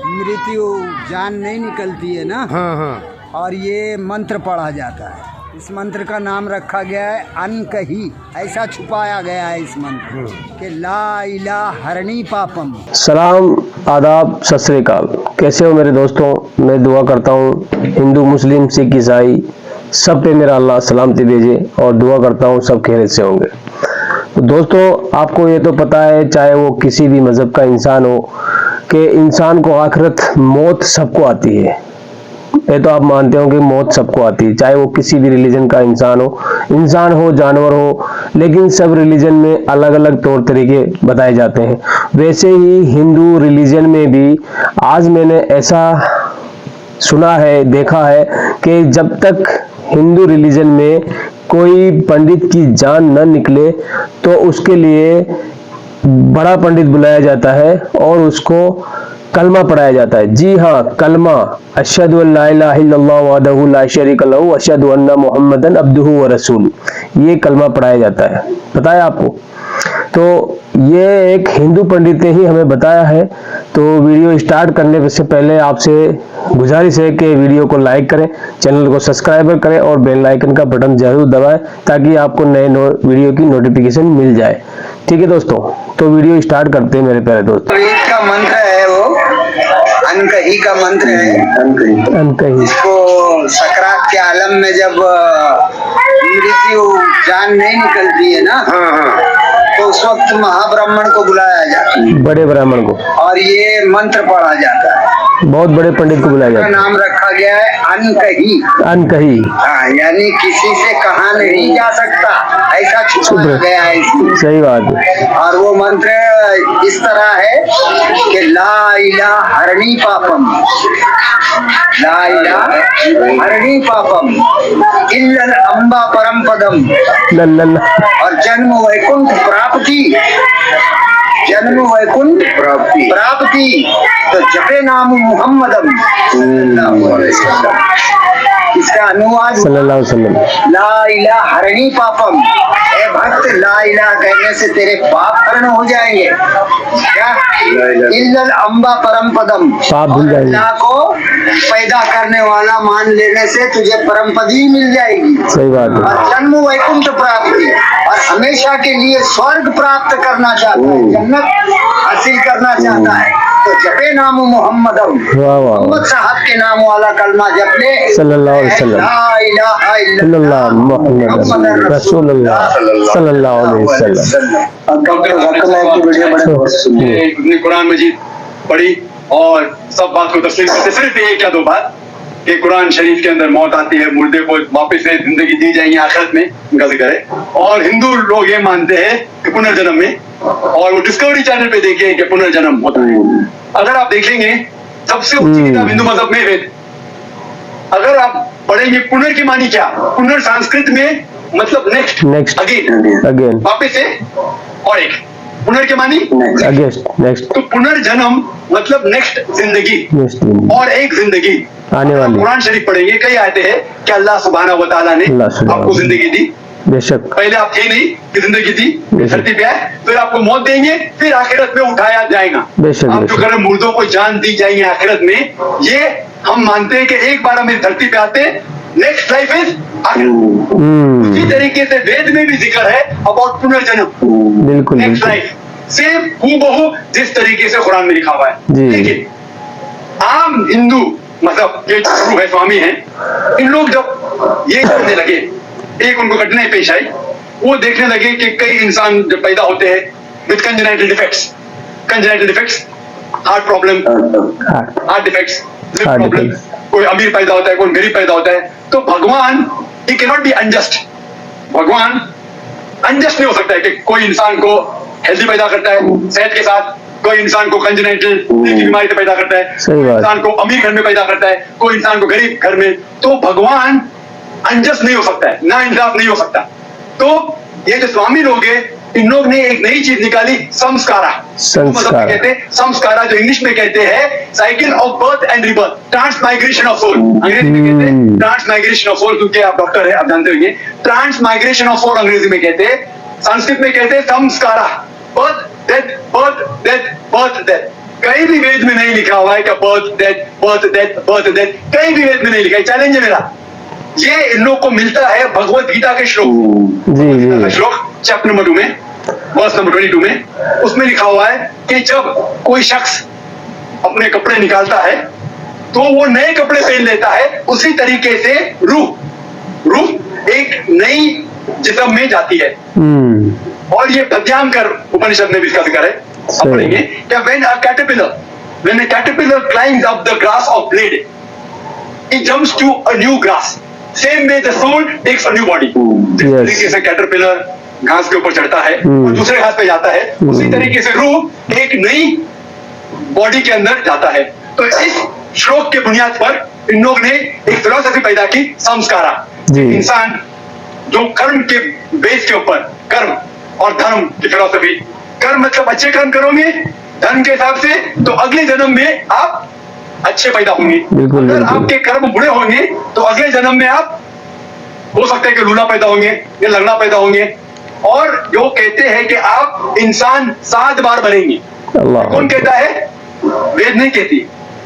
मृत्यु जान नहीं निकलती है ना। हाँ हाँ। और ये मंत्र पढ़ा जाता है। इस मंत्र का नाम रखा गया है अनकही, ऐसा छुपाया गया है इस मंत्र कि ला इलाहा हरणी पापम। सलाम, आदाब, सत श्री अकाल। कैसे हो मेरे दोस्तों? मैं दुआ करता हूँ हिंदू, मुस्लिम, सिख, ईसाई सब पे मेरा अल्लाह सलामती भेजे और दुआ करता हूँ सब खैरियत से होंगे। तो दोस्तों, आपको ये तो पता है, चाहे वो किसी भी मज़हब का इंसान हो, कि इंसान को आखिरत मौत सबको आती है। ये तो आप मानते हो कि मौत सबको आती है, चाहे वो किसी भी रिलीजन का इंसान हो, जानवर हो, लेकिन सब रिलीजन में अलग अलग तौर तरीके बताए जाते हैं। वैसे ही हिंदू रिलीजन में भी आज मैंने ऐसा सुना है, देखा है कि जब तक हिंदू रिलीजन में कोई पंडित की जान न निकले तो उसके लिए बड़ा पंडित बुलाया जाता है और उसको कलमा पढ़ाया जाता है। जी हाँ, कलमा, अशहदु अल्ला इलाहा इल्लल्लाह वहदहु ला शरीका लहू अशहदु अन्ना मुहम्मदन अब्दुहु व रसूल, ये कलमा पढ़ाया जाता है। पता है आपको? तो ये एक हिंदू पंडित ने ही हमें बताया है। तो वीडियो स्टार्ट करने से पहले आपसे गुजारिश है कि वीडियो को लाइक करें, चैनल को सब्सक्राइब करें और बेल आइकन का बटन जरूर दबाएं ताकि आपको नए वीडियो की नोटिफिकेशन मिल जाए। ठीक है दोस्तों, तो वीडियो स्टार्ट करते हैं मेरे प्यारे दोस्त। का मंत्र है वो अनकही का मंत्र है। अनकही इसको सकरात के आलम में जब मृत्यु जान नहीं निकलती है ना, तो उस वक्त महाब्राह्मण को बुलाया जाता है, बड़े ब्राह्मण को, और ये मंत्र पढ़ा जाता है। बहुत बड़े पंडित को बुलाया जाता है। नाम रखा गया है अनकही। अनकही, हाँ, यानी किसी से कहा नहीं जा सकता, ऐसा छुपाया गया है इसमें। सही बात है। और वो मंत्र इस तरह है कि ला इलाहा हरणी पापम, ला इलाहा हरणी पापम इल्लल अम्बा परम पदम, और जन्म वैकुंठ प्राप्ति, जन्म वैकुंठ प्राप्ति। तो जपे नाम मुहम्मदम, इसका अनुवाद सल्लल्लाहु अलैहि वसल्लम, ला इलाहा हरणी पापम। ए भक्त, ला इलाहा कहने से तेरे पाप हरण हो जाएंगे। क्या? इल्लल अम्बा परम पदम, पाप भूल जाएंगे। अल्लाह को पैदा करने वाला मान लेने से तुझे परम पदी मिल जाएगी। सही बात है। और जन्म वैकुंठ प्राप्ति, और हमेशा के लिए स्वर्ग प्राप्त करना चाहता है, जन्नत हासिल करना चाहता है, तो जपे नाम मोहम्मदम, मोहम्मद साहब के नाम वाला कलमा जप ले, सल्लल्लाहु अलैहि वसल्लम, ला इलाहा इल्लल्लाह मुहम्मद रसूलुल्लाह सल्लल्लाहु अलैहि वसल्लम। अपने कुरान मजीद पढ़ी और सब बात को तफसील करते, सिर्फ एक या दो बात कि कुरान शरीफ के अंदर मौत आती है, मुर्दे को वापस से जिंदगी दी जाएंगी आखिरत में, उनका जिक्र है। और हिंदू लोग ये मानते हैं कि पुनर्जन्म में, और वो डिस्कवरी चैनल पे देखिए कि पुनर्जन्म होता है। अगर आप देखेंगे सबसे ऊंची किताब हिंदू मजहब में वेद, अगर आप पढ़ेंगे पुनर की मानी क्या, पुनर संस्कृत में मतलब नेक्स्ट, अगेन, वापस से, और एक पुनर के मानी नेक्स्ट। तो पुनर्जन्म मतलब नेक्स्ट जिंदगी, और एक जिंदगी आने वाली। कुरान शरीफ पढ़ेंगे, कई आयते हैं कि अल्लाह सुब्हानहू व तआला ने आपको जिंदगी दी, बेशक पहले आप थे नहीं कि जिंदगी दी, धरती पे आए, फिर आपको मौत देंगे, फिर आखिरत में उठाया जाएगा। आप जो करें मुर्दों को जान दी जाएंगे आखिरत में, ये हम मानते हैं कि एक बार हम इस धरती पे आते, नेक्स्ट लाइफ इज आखिरत। इसी तरीके से वेद में भी जिक्र है अबाउट पुनर्जन्म, बिल्कुल नेक्स्ट लाइफ, सेम हूबहू जिस तरीके से कुरान में लिखा हुआ है। लेकिन आम हिंदू मतलब ये गुरु है, स्वामी हैं, इन लोग जब ये करने लगे, एक उनको घटनाएं पेश आई, वो देखने लगे कि कई इंसान जब पैदा होते हैं with congenital defects, heart problem, heart defects, problem, कोई अमीर पैदा होता है, कोई गरीब पैदा होता है, तो भगवान he can not be unjust. भगवान अनजस्ट नहीं हो सकता है कि कोई इंसान को हेल्दी पैदा करता है सेहत के साथ, कोई इंसान को कंजेनाइटल की बीमारी से पैदा करता है, इंसान को अमीर घर में पैदा करता है, कोई इंसान को गरीब घर में। तो भगवान अनजस्ट नहीं हो सकता है, ना इंसाफ नहीं हो सकता। तो ये जो स्वामी लोग हैं, इन लोग ने एक नई चीज निकाली, संस्कारा। मतलब कहते हैं संस्कारा, जो इंग्लिश में कहते हैं cycle of birth and rebirth, transmigration of soul, अंग्रेजी में कहते हैं ट्रांसमाइग्रेशन ऑफ सोल, क्योंकि आप डॉक्टर है, आप जानते होंगे, ट्रांसमाइग्रेशन ऑफ सोल अंग्रेजी में कहते हैं, संस्कृत में कहते हैं संस्कारा, birth death, birth death, birth death. कहीं भी वेद में नहीं लिखा हुआ है कि birth death birth death birth death, कहीं भी वेद में नहीं लिखा है। चैलेंज है मेरा, ये इन लोग को मिलता है भगवत गीता के श्लोक, जी श्लोक चैप्टर नंबर 2 में वर्स नंबर 22 में, उसमें लिखा हुआ है कि जब कोई शख्स अपने कपड़े निकालता है तो वो नए कपड़े पहन लेता है, उसी तरीके से रूह एक नई जिस्म में जाती है। और ये भद्यांकर उपनिषद में भी इसका जिक्र है। अब पढ़ेंगे कि when a caterpillar climbs up the grass of blade, it jumps to a new grass. Same way the soul takes a new body. जिस तरीके से कैटरपिलर घास के ऊपर चढ़ता है और दूसरे घास पे जाता है, उसी तरीके से रूह एक नई बॉडी के अंदर जाता है। तो इस श्लोक के बुनियाद पर इन लोग ने एक फिलॉसफी पैदा की, संस्कारा। इंसान जो कर्म के बेस के ऊपर, कर्म और धर्म की फिलॉसफी। कर्म मतलब अच्छे कर्म करोगे धर्म के हिसाब से तो अगले जन्म में आप अच्छे पैदा होंगे। अगर आपके कर्म बुरे होंगे तो अगले जन्म में आप हो सकता है कि लूला पैदा होंगे या लंगड़ा पैदा होंगे। और जो कहते हैं कि आप इंसान 7 बार बनेंगे। कौन कहता है? वेद नहीं कहती,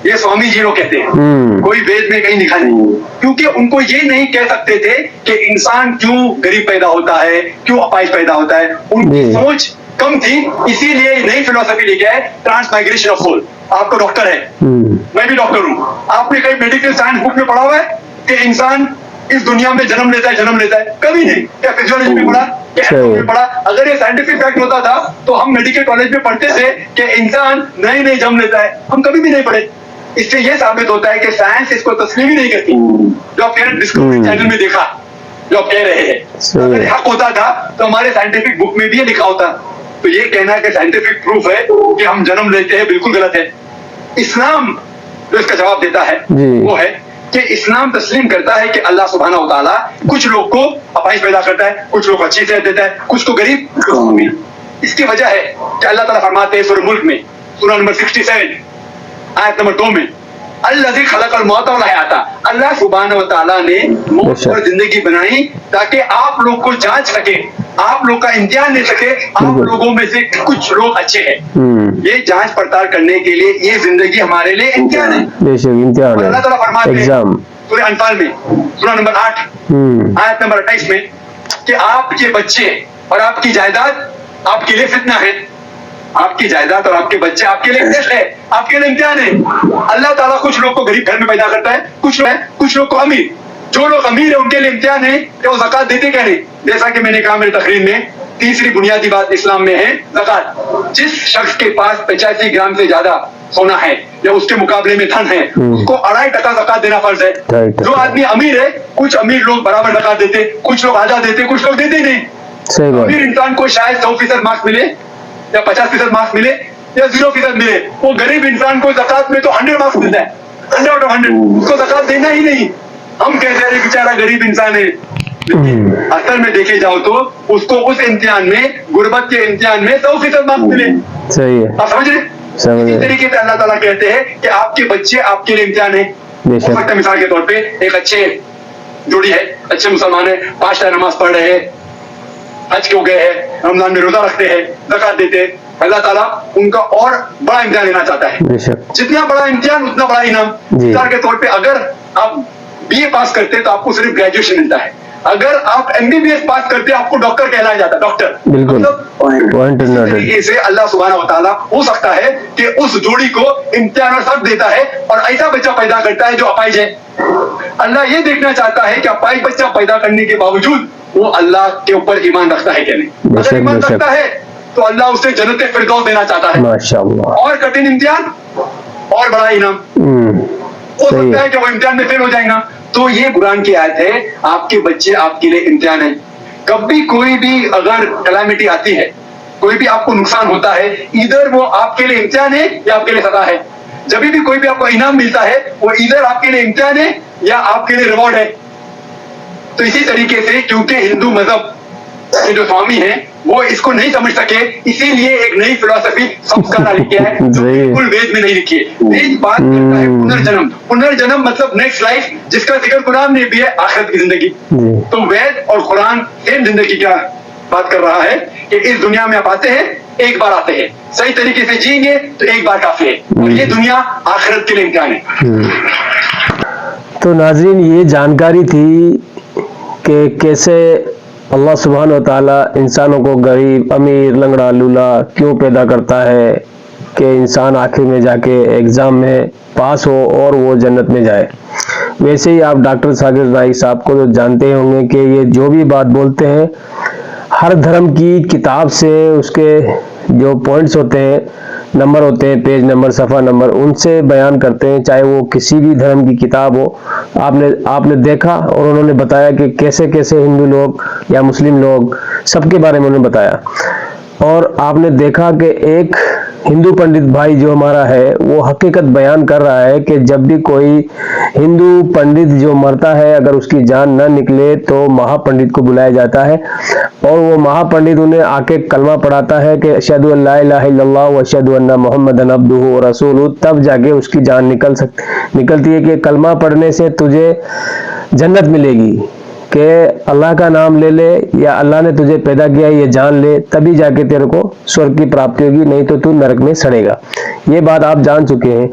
ये स्वामी जी लोग कहते हैं। कोई वेद में कहीं लिखा नहीं, क्योंकि उनको ये नहीं कह सकते थे कि इंसान क्यों गरीब पैदा होता है, क्यों अपाहिज पैदा होता है। उनकी सोच कम थी, इसीलिए नई फिलोसफी लेके आए, ट्रांसमाइग्रेशन ऑफ सोल। आपको डॉक्टर है, मैं भी डॉक्टर हूँ। आपने कहीं मेडिकल साइंस बुक में पढ़ा हुआ है कि इंसान इस दुनिया में जन्म लेता है? कभी नहीं। क्या फिजियोलॉजी में पढ़ा, क्या में पढ़ा? अगर ये साइंटिफिक फैक्ट होता था तो हम मेडिकल कॉलेज में पढ़ते थे कि इंसान नए जन्म लेता है। हम कभी भी नहीं पढ़े। इससे यह साबित होता है कि साइंस इसको तस्लीम ही नहीं करती। जो आप डिस्कवरी चैनल में देखा, जो आप कह रहे हैं, अगर हक होता था तो हमारे साइंटिफिक बुक में भी ये लिखा होता। तो ये कहना कि साइंटिफिक प्रूफ है कि हम जन्म लेते हैं, बिल्कुल गलत है। इस्लाम जो इसका जवाब देता है वो है कि इस्लाम तस्लीम करता है कि अल्लाह सुब्हानहू व तआला कुछ लोग को अपाहिज पैदा करता है, कुछ लोग अच्छी सेहत देता है, कुछ को गरीब, कुछ को अमीर। इसकी वजह है कि अल्लाह ताला फरमाते हैं सूरह मुल्क में, सूरह नंबर 67 आयत नंबर 2 में, अल्लज़ी खलक़ल मौत वल हयाता, अल्लाह सुब्हानहू व तआला ने मौत और जिंदगी बनाई ताकि आप लोग को जांच सके, आप लोग का इम्तिहान ले सके, आप लोगों में से कुछ लोग अच्छे हैं। ये जांच पड़ताल करने के लिए ये जिंदगी हमारे लिए इम्तिहान है। इम्तिहान है। अल्लाह ताला फरमाते हैं एग्जाम सूरह अनफाल में सूरह नंबर 8 आयत नंबर 28 में कि आपके बच्चे और आपकी जायदाद आपके लिए फितना है। आपकी जायदाद और आपके बच्चे आपके लिए टेस्ट है, आपके लिए इम्तिहान है। अल्लाह ताला कुछ लोग को गरीब घर में पैदा करता है, कुछ लोग को अमीर। जो लोग अमीर है उनके लिए इम्तिहान है कि वो ज़कात देते क्या नहीं। जैसा कि मैंने कहा मेरी तकरीर में, तीसरी बुनियादी बात इस्लाम में है ज़कात। जिस शख्स के पास 85 ग्राम से ज्यादा सोना है या उसके मुकाबले में धन है, उसको 2.5% ज़कात देना फर्ज है। जो आदमी अमीर है, कुछ अमीर लोग बराबर ज़कात देते, कुछ लोग आधा देते, कुछ लोग देते नहीं। अमीर इंसान को शायद 100% मार्क्स मिले या 50% मार्क्स मिले या 0% मिले। वो गरीब इंसान को ज़कात में तो 100 मार्क्स मिलता है, 100 out of 100। उसको ज़कात देना ही नहीं। हम कहते हैं बेचारा गरीब इंसान है, असल में देखे जाओ तो उसको उस इम्तिहान में, गुर्बत के इम्तिहान में 100% मार्क्स मिले। सही है, आप समझ रहे? इसी तरीके से अल्लाह ताला कहते हैं कि आपके बच्चे आपके लिए इम्तिहान है। हो सकता है मिसाल के तौर पे एक अच्छे जोड़ी है, अच्छे मुसलमान है, 5 टाइम नमाज पढ़ रहे हैं, हज को गए हैं, रमजान में रोजा रखते हैं, ज़कात देते हैं। अल्लाह ताला उनका और बड़ा इम्तिहान लेना चाहता है। जितना बड़ा इम्तिहान उतना बड़ा इनाम। मिसाल के तौर पे अगर आप BA पास करते तो आपको सिर्फ ग्रेजुएशन मिलता है, अगर आप MBBS पास करते आपको डॉक्टर कहलाया जाता है, डॉक्टर। बिल्कुल तरीके से अल्लाह सुब्हानहू व तआला हो सकता है कि उस जोड़ी को इम्तिहान और सब देता है और ऐसा बच्चा पैदा करता है जो अपाहिज है। अल्लाह ये देखना चाहता है कि अपाहिज बच्चा पैदा करने के बावजूद वो अल्लाह के ऊपर ईमान रखता है क्या नहीं। अगर ईमान रखता है तो अल्लाह उसे जन्नत फिरदौस देना चाहता है। माशाअल्लाह। और कठिन इम्तिहान और बड़ा इनाम। हो सकता है कि वो इम्तिहान में फेल हो जाएगा। तो ये कुरान की आयत है, आपके बच्चे आपके लिए इम्तिहान है। कभी कोई भी अगर कैलामिटी आती है, कोई भी आपको नुकसान होता है, इधर वो आपके लिए इम्तिहान है या आपके लिए सजा है। जब भी कोई भी आपको इनाम मिलता है वो इधर आपके लिए इम्तिहान है या आपके लिए रिवॉर्ड है। तो इसी तरीके से क्योंकि हिंदू मजहब के जो स्वामी हैं वो इसको नहीं समझ सके, इसीलिए एक नई फिलॉसफी संस्कार लिखी है जो बिल्कुल वेद में नहीं लिखी है। वेद बात करता है पुनर्जन्म। पुनर्जन्म मतलब नेक्स्ट लाइफ, जिसका जिक्र कुरान में भी है, आखिरत की जिंदगी। तो वेद और कुरान सेम जिंदगी का बात कर रहा है कि इस दुनिया में आप आते हैं, एक बार आते हैं, सही तरीके से जिएंगे तो एक बार काफी है, और ये दुनिया आखिरत के लिए इम्तिहान है। तो नाज़रीन, ये जानकारी थी कि कैसे अल्लाह सुब्हान व तआला इंसानों को गरीब, अमीर, लंगड़ा, लूला क्यों पैदा करता है कि इंसान आखिर में जाके एग्ज़ाम में पास हो और वो जन्नत में जाए। वैसे ही आप डॉक्टर साकिर नाइक साहब को तो जानते होंगे कि ये जो भी बात बोलते हैं हर धर्म की किताब से उसके जो पॉइंट्स होते हैं, नंबर होते हैं, पेज नंबर, सफ़ा नंबर, उनसे बयान करते हैं, चाहे वो किसी भी धर्म की किताब हो। आपने देखा और उन्होंने बताया कि कैसे कैसे हिंदू लोग या मुस्लिम लोग, सबके बारे में उन्होंने बताया। और आपने देखा कि एक हिंदू पंडित भाई जो हमारा है वो हकीकत बयान कर रहा है कि जब भी कोई हिंदू पंडित जो मरता है, अगर उसकी जान न निकले तो महापंडित को बुलाया जाता है और वो महापंडित उन्हें आके कलमा पढ़ाता है कि अशहदु अल्ला इलाहा इल्लल्लाह व अशहदु अन्ना मुहम्मदन अब्दुहु व रसूलुहु, तब जाके उसकी जान निकलती है कि कलमा पढ़ने से तुझे जन्नत मिलेगी, कि अल्लाह का नाम ले ले या अल्लाह ने तुझे पैदा किया ये जान ले, तभी जाके तेरे को स्वर्ग की प्राप्ति होगी, नहीं तो तू नरक में सड़ेगा। ये बात आप जान चुके हैं।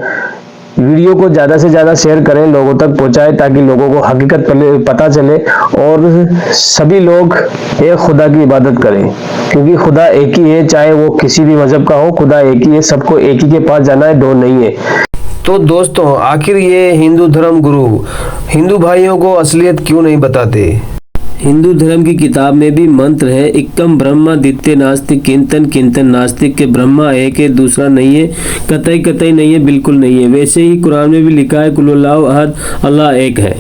वीडियो को ज़्यादा से ज़्यादा शेयर करें, लोगों तक पहुंचाएं ताकि लोगों को हकीकत पता चले और सभी लोग एक खुदा की इबादत करें, क्योंकि खुदा एक ही है, चाहे वो किसी भी मजहब का हो, खुदा एक ही है, सबको एक ही के पास जाना है, दो नहीं है। तो दोस्तों, आखिर ये हिंदू धर्म गुरु हिंदू भाइयों को असलियत क्यों नहीं बताते? हिंदू धर्म की किताब में भी मंत्र है, एकम ब्रह्मा द्वितीय नास्तिक किंतन किंतन नास्तिक, के ब्रह्मा एक है, दूसरा नहीं है, कतई कतई नहीं है, बिल्कुल नहीं है। वैसे ही कुरान में भी लिखा है कुल हुवल्लाहु अहद, अल्लाह एक है।